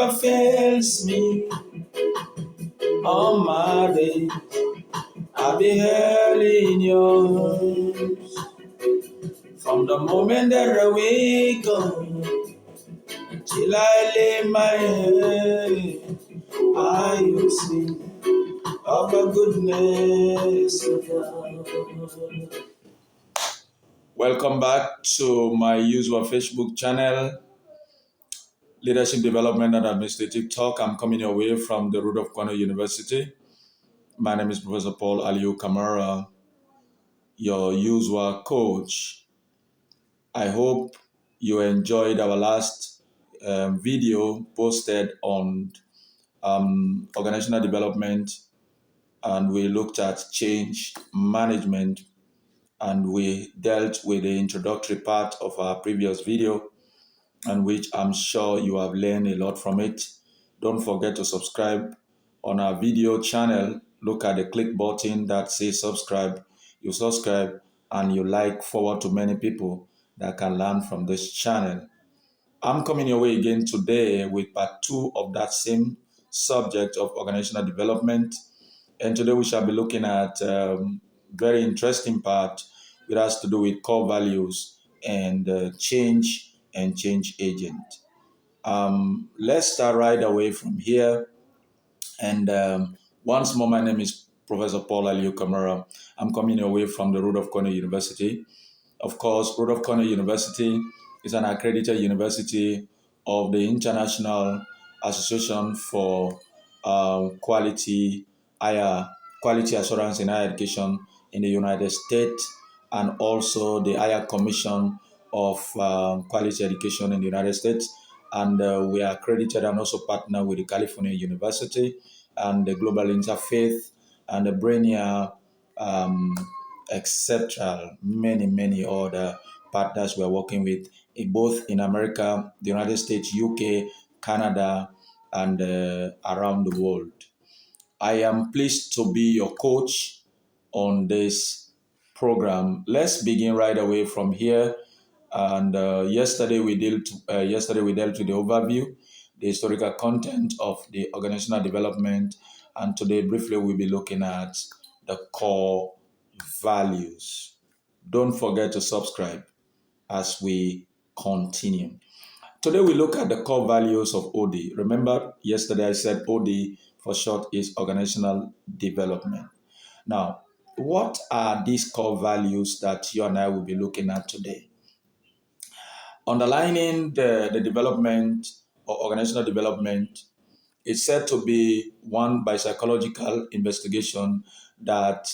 never fails me on my day. I'll be held in your arms from the moment that I wake up till I lay my head. I will sing of the goodness of God. Welcome back to my usual Facebook channel, Leadership Development and Administrative Talk. I'm coming your way from the root of Kwano University. My name is Professor Paul Allieu Kamara, your usual coach. I hope you enjoyed our last video posted on organizational development, and we looked at change management, and we dealt with the introductory part of our previous video, and which I'm sure you have learned a lot from it. Don't forget to subscribe on our video channel. Look at the click button that says subscribe. You subscribe and you forward to many people that can learn from this channel. I'm coming your way again today with part 2 of that same subject of organizational development. And today we shall be looking at very interesting part which has to do with core values and change agent. Let's start right away from here. And once more, my name is Professor Paul Allieu Kamara. I'm coming away from the Rudolph Cornell University. Of course, Rudolph Cornell University is an accredited university of the International Association for Quality Assurance in Higher Education in the United States, and also the Higher Commission of Quality Education in the United States. And we are accredited and also partner with the California University and the Global Interfaith and the Brainier, etc. Many other partners we are working with, both in America, the United States, UK, Canada, and around the world. I am pleased to be your coach on this program. Let's begin right away from here. And yesterday we dealt with the overview, the historical content of the organizational development, and today briefly we'll be looking at the core values. Don't forget to subscribe as we continue. Today we look at the core values of OD. Remember, yesterday I said OD for short is organizational development. Now, what are these core values that you and I will be looking at today? Underlining the development or organizational development is said to be one by psychological investigation that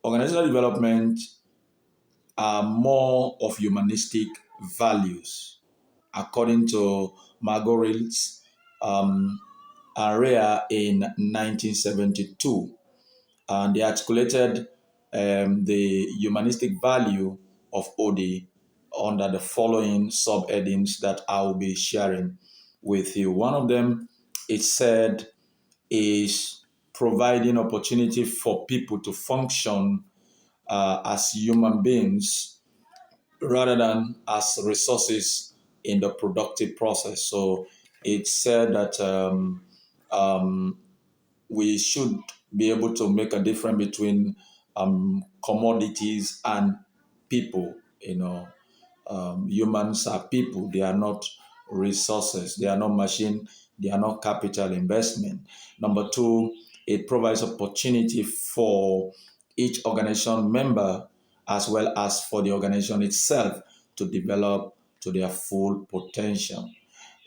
organizational development are more of humanistic values, according to Marguerite's area in 1972. And they articulated the humanistic value of OD under the following subheadings that I will be sharing with you. One of them, it said, is providing opportunity for people to function as human beings rather than as resources in the productive process. So it said that we should be able to make a difference between commodities and people. Humans are people. They are not resources. They are not machine. They are not capital investment. Number two, it provides opportunity for each organization member as well as for the organization itself to develop to their full potential.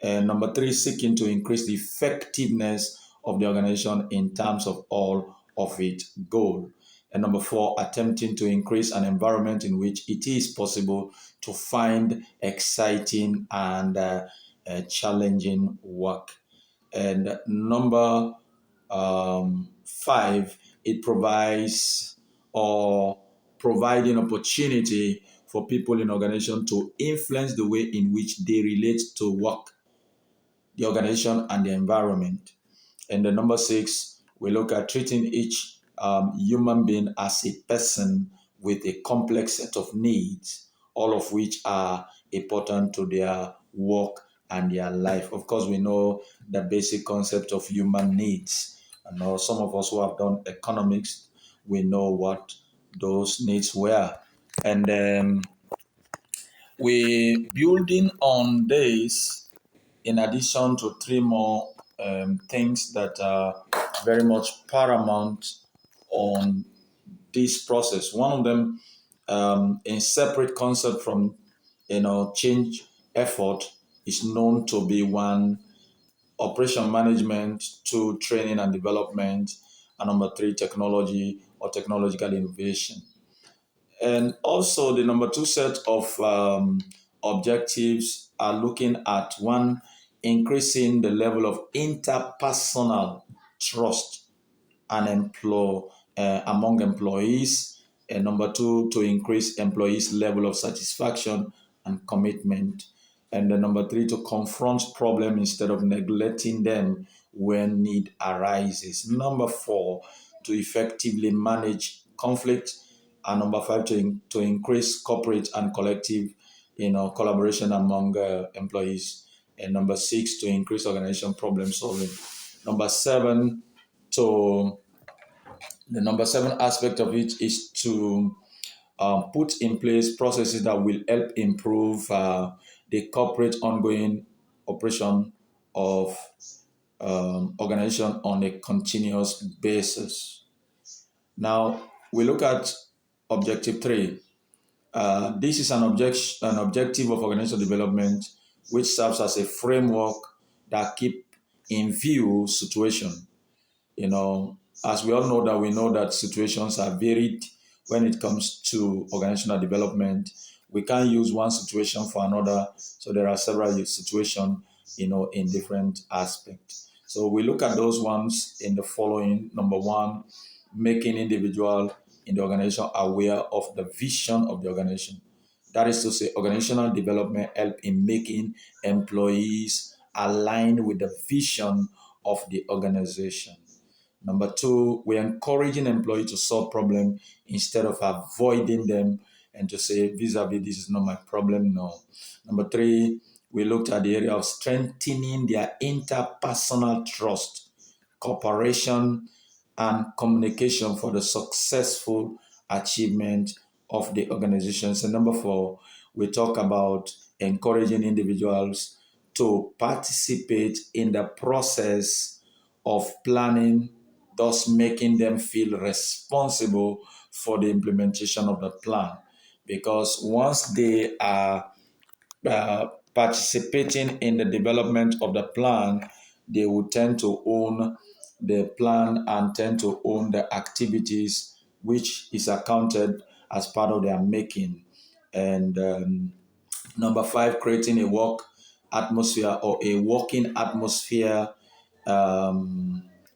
And number three, seeking to increase the effectiveness of the organization in terms of all of its goals. And number four, attempting to increase an environment in which it is possible to find exciting and challenging work. And number five, it provides or providing opportunity for people in organization to influence the way in which they relate to work, the organization, and the environment. And the number six, we look at treating each human being as a person with a complex set of needs, all of which are important to their work and their life. Of course, we know the basic concept of human needs. I know some of us who have done economics, we know what those needs were. And we building on this in addition to three more things that are very much paramount on this process. One of them, in separate concept from change effort, is known to be one operation management, two training and development, and number three technology or technological innovation. And also, the number two set of objectives are looking at one, increasing the level of interpersonal trust and among employees. And number two, to increase employees' level of satisfaction and commitment. And then number three, to confront problem instead of neglecting them when need arises. Number four, to effectively manage conflict. And number five, to increase corporate and collective, collaboration among employees. And number six, to increase organization problem solving. Number seven, to the number seven aspect of it is to put in place processes that will help improve the corporate ongoing operation of organization on a continuous basis. Now, we look at objective three. This is an objective of organizational development which serves as a framework that keep in view situation. You know, as we all know that we know that situations are varied when it comes to organizational development. We can't use one situation for another. So there are several situations, in different aspects. So we look at those ones in the following. Number one, making individual in the organization aware of the vision of the organization. That is to say, organizational development help in making employees align with the vision of the organization. Number two, we're encouraging employees to solve problems instead of avoiding them and to say, vis-a-vis, this is not my problem. No. Number three, we looked at the area of strengthening their interpersonal trust, cooperation, and communication for the successful achievement of the organizations. And number four, we talk about encouraging individuals to participate in the process of planning, thus making them feel responsible for the implementation of the plan. Because once they are participating in the development of the plan, they will tend to own the plan and tend to own the activities which is accounted as part of their making. And number five, creating a work atmosphere or a working atmosphere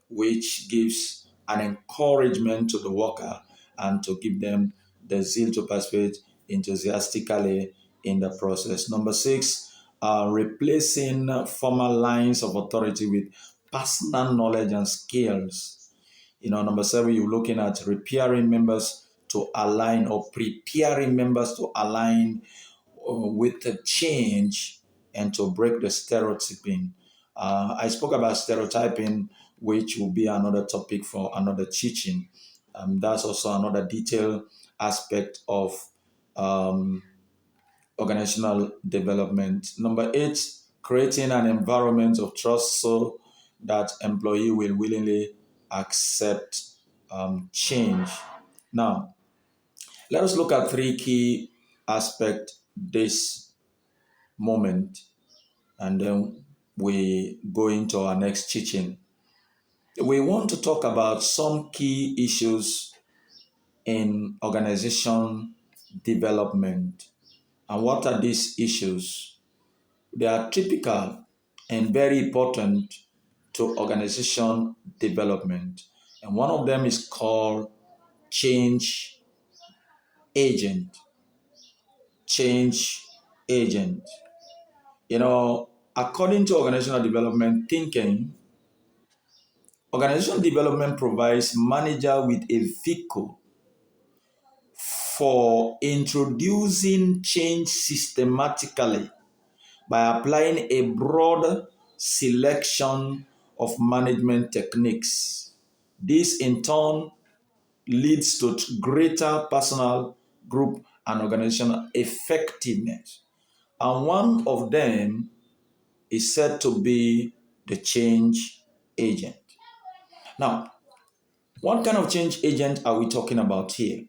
which gives an encouragement to the worker and to give them the zeal to participate enthusiastically in the process. Number six, replacing formal lines of authority with personal knowledge and skills. Number seven, you're looking at repairing members to align or preparing members to align with the change and to break the stereotyping. I spoke about stereotyping, which will be another topic for another teaching. That's also another detailed aspect of um, organizational development. Number eight, creating an environment of trust so that employee will willingly accept change. Now, let us look at three key aspects this moment, and then we go into our next teaching. We want to talk about some key issues in organization development. And what are these issues? They are typical and very important to organization development. And one of them is called change agent. Change agent. According to organizational development thinking, organization development provides manager with a vehicle for introducing change systematically by applying a broad selection of management techniques. This in turn leads to greater personal, group, and organizational effectiveness. And one of them is said to be the change agent. Now, what kind of change agent are we talking about here?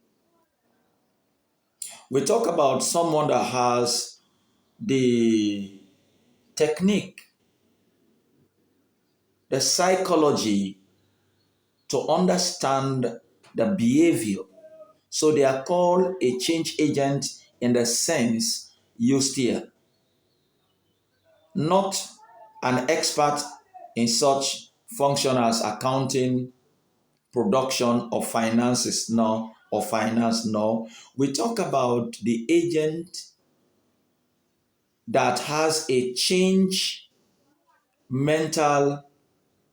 We talk about someone that has the technique, the psychology to understand the behavior. So they are called a change agent in the sense used here, not an expert in such function as accounting, production, or finances, no, or finance, no. We talk about the agent that has a change mental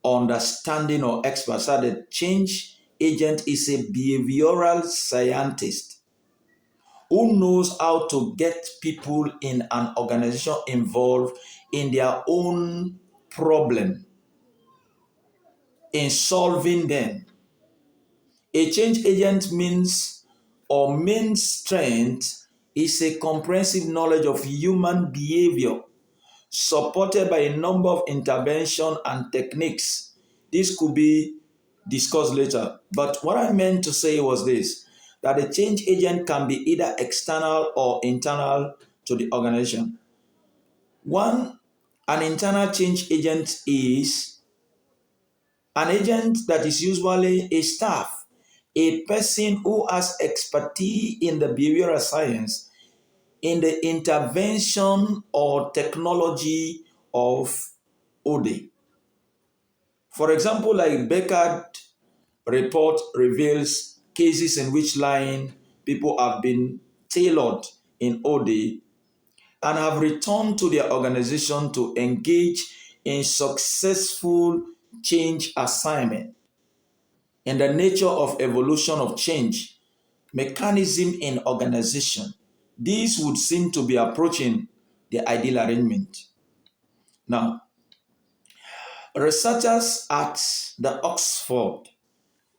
understanding or expert. So the change agent is a behavioral scientist who knows how to get people in an organization involved in their own problem, in solving them. A change agent means or main strength is a comprehensive knowledge of human behavior supported by a number of intervention and techniques. This could be discussed later. But what I meant to say was this, that the change agent can be either external or internal to the organization. One, an internal change agent is an agent that is usually a staff, a person who has expertise in the behavioral science, in the intervention or technology of OD. For example, like Beckard report reveals cases in which line people have been tailored in OD and have returned to their organization to engage in successful change assignment. In the nature of evolution of change, mechanism in organization, these would seem to be approaching the ideal arrangement. Now, researchers at the Oxford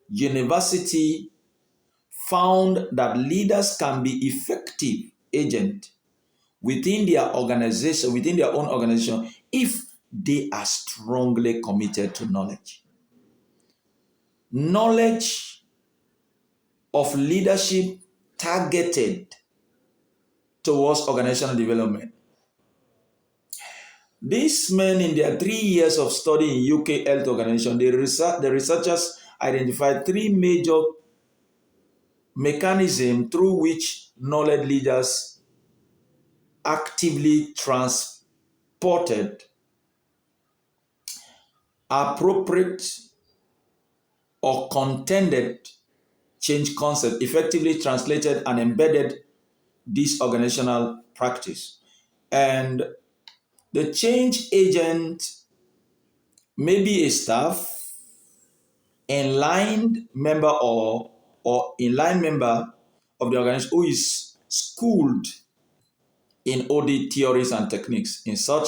University found that leaders can be effective agents within their organization, within their own organization, if they are strongly committed to knowledge. Knowledge of leadership targeted towards organizational development. These men, in their 3 years of study in UK health organization, the researchers identified three major mechanisms through which knowledge leaders actively transported appropriate or contended change concept, effectively translated and embedded this organizational practice. And the change agent may be a staff, inline member or inline member of the organization who is schooled in OD theories and techniques. In such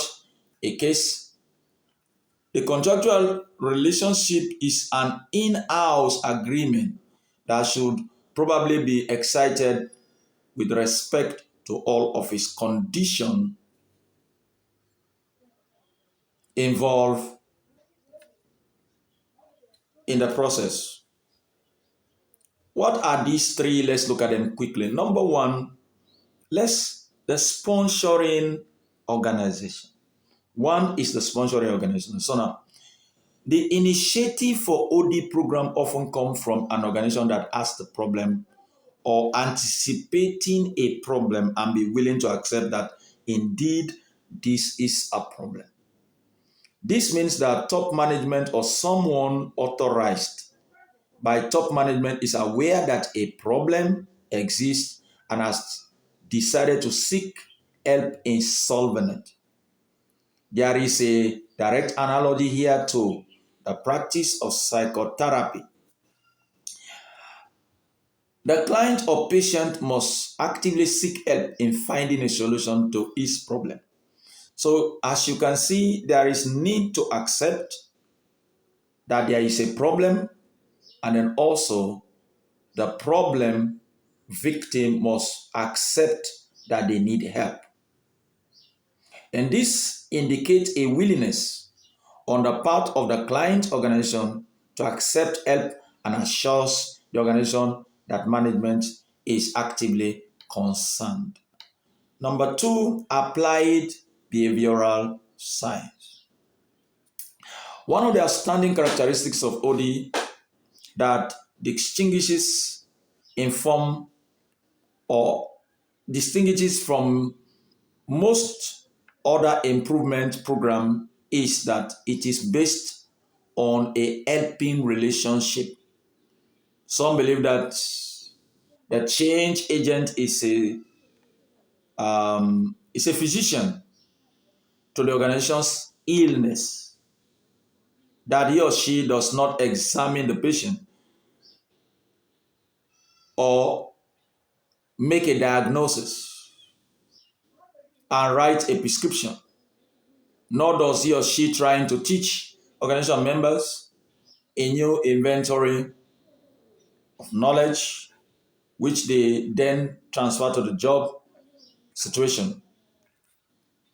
a case, the contractual relationship is an in-house agreement that should probably be excited with respect to all of its conditions involved in the process. What are these three? Let's look at them quickly. Number one, the sponsoring organization. One is the sponsoring organization. So now, the initiative for OD program often comes from an organization that has the problem or anticipating a problem and be willing to accept that indeed this is a problem. This means that top management or someone authorized by top management is aware that a problem exists and has decided to seek help in solving it. There is a direct analogy here to the practice of psychotherapy. The client or patient must actively seek help in finding a solution to his problem. So as you can see, there is need to accept that there is a problem, and then also the problem victim must accept that they need help. And this indicates a willingness on the part of the client organization to accept help and assures the organization that management is actively concerned. Number two, applied behavioral science. One of the outstanding characteristics of OD that distinguishes inform or distinguishes from most other improvement program is that it is based on a helping relationship. Some believe that the change agent is a physician to the organization's illness, that he or she does not examine the patient or make a diagnosis and write a prescription, nor does he or she trying to teach organization members a new inventory of knowledge, which they then transfer to the job situation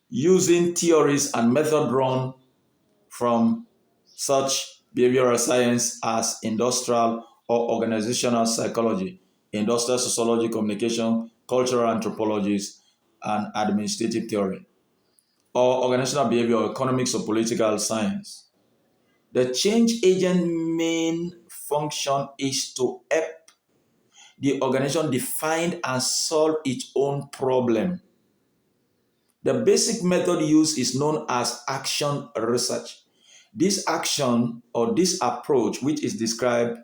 using theories and method drawn from such behavioral science as industrial or organizational psychology, industrial sociology, communication, cultural anthropologies, and administrative theory, or organizational behavior, or economics or political science. The change agent main function is to help the organization define and solve its own problem. The basic method used is known as action research. This action or this approach, which is described